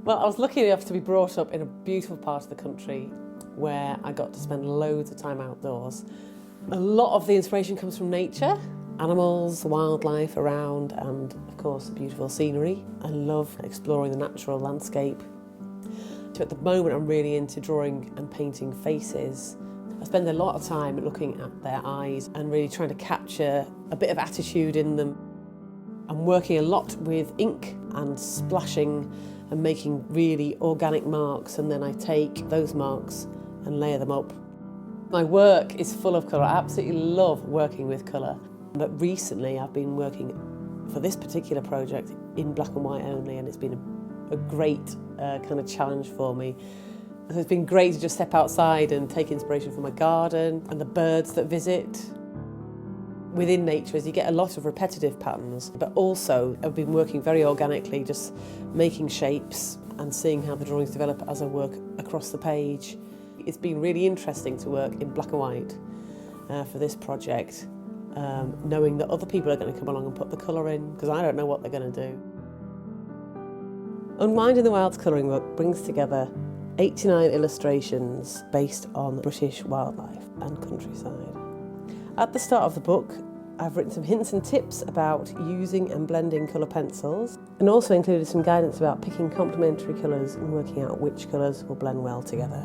Well, I was lucky enough to be brought up in a beautiful part of the country where I got to spend loads of time outdoors. A lot of the inspiration comes from nature, animals, wildlife around, and of course the beautiful scenery. I love exploring the natural landscape. So at the moment I'm really into drawing and painting faces. I spend a lot of time looking at their eyes and really trying to capture a bit of attitude in them. I'm working a lot with ink and splashing and making really organic marks, and then I take those marks and layer them up. My work is full of colour. I absolutely love working with colour. But recently I've been working for this particular project in black and white only, and it's been a great kind of challenge for me. So it's been great to just step outside and take inspiration from my garden and the birds that visit. Within nature, as you get a lot of repetitive patterns, but also I've been working very organically, just making shapes and seeing how the drawings develop as I work across the page. It's been really interesting to work in black and white for this project, knowing that other people are going to come along and put the colour in, because I don't know what they're going to do. Unwind in the Wild's colouring book brings together 89 illustrations based on British wildlife and countryside. At the start of the book, I've written some hints and tips about using and blending colour pencils, and also included some guidance about picking complementary colours and working out which colours will blend well together.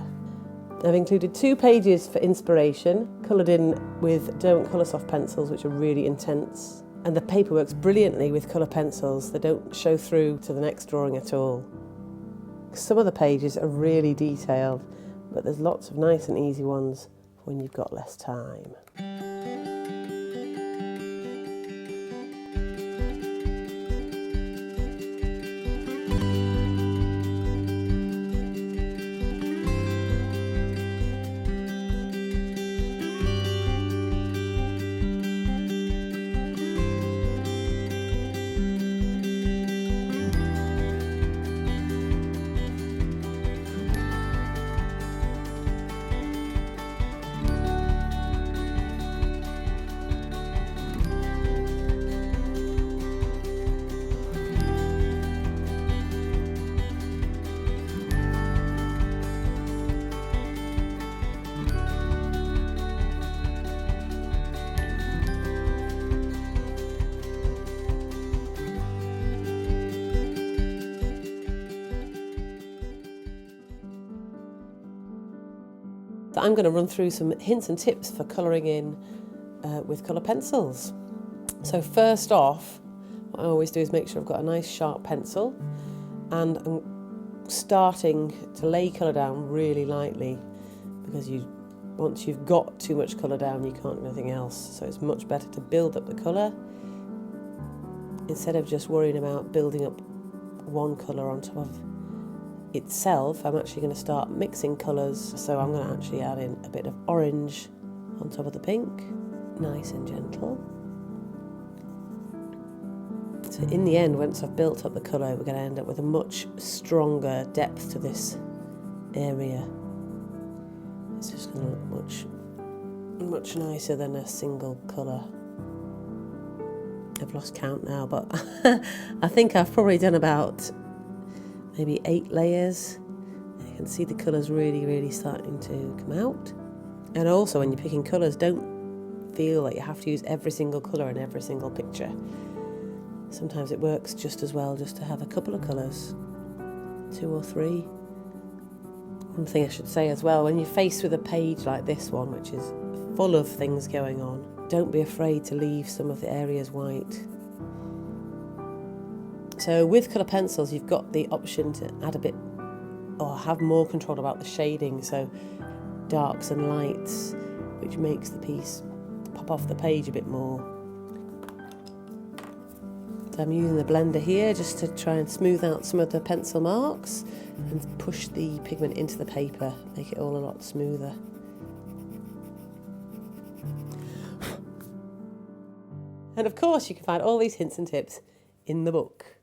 I've included 2 pages for inspiration, coloured in with Derwent Coloursoft pencils, which are really intense. And the paper works brilliantly with colour pencils. They don't show through to the next drawing at all. Some of the pages are really detailed, but there's lots of nice and easy ones when you've got less time. I'm going to run through some hints and tips for colouring in with colour pencils. So first off, what I always do is make sure I've got a nice sharp pencil, and I'm starting to lay colour down really lightly, because once you've got too much colour down you can't do anything else. So it's much better to build up the colour instead of just worrying about building up one colour on top of itself. I'm actually going to start mixing colours, so I'm going to actually add in a bit of orange on top of the pink, nice and gentle. So in the end, once I've built up the colour, we're going to end up with a much stronger depth to this area. It's just going to look much nicer than a single colour. I've lost count now, but I think I've probably done about maybe 8 layers. You can see the colours really starting to come out. And also when you're picking colours, don't feel like you have to use every single colour in every single picture. Sometimes it works just as well just to have a couple of colours, 2 or 3. One thing I should say as well, when you're faced with a page like this one, which is full of things going on, don't be afraid to leave some of the areas white. So with colour pencils, you've got the option to add a bit, or have more control about the shading, so darks and lights, which makes the piece pop off the page a bit more. So I'm using the blender here just to try and smooth out some of the pencil marks and push the pigment into the paper, make it all a lot smoother. And of course you can find all these hints and tips in the book.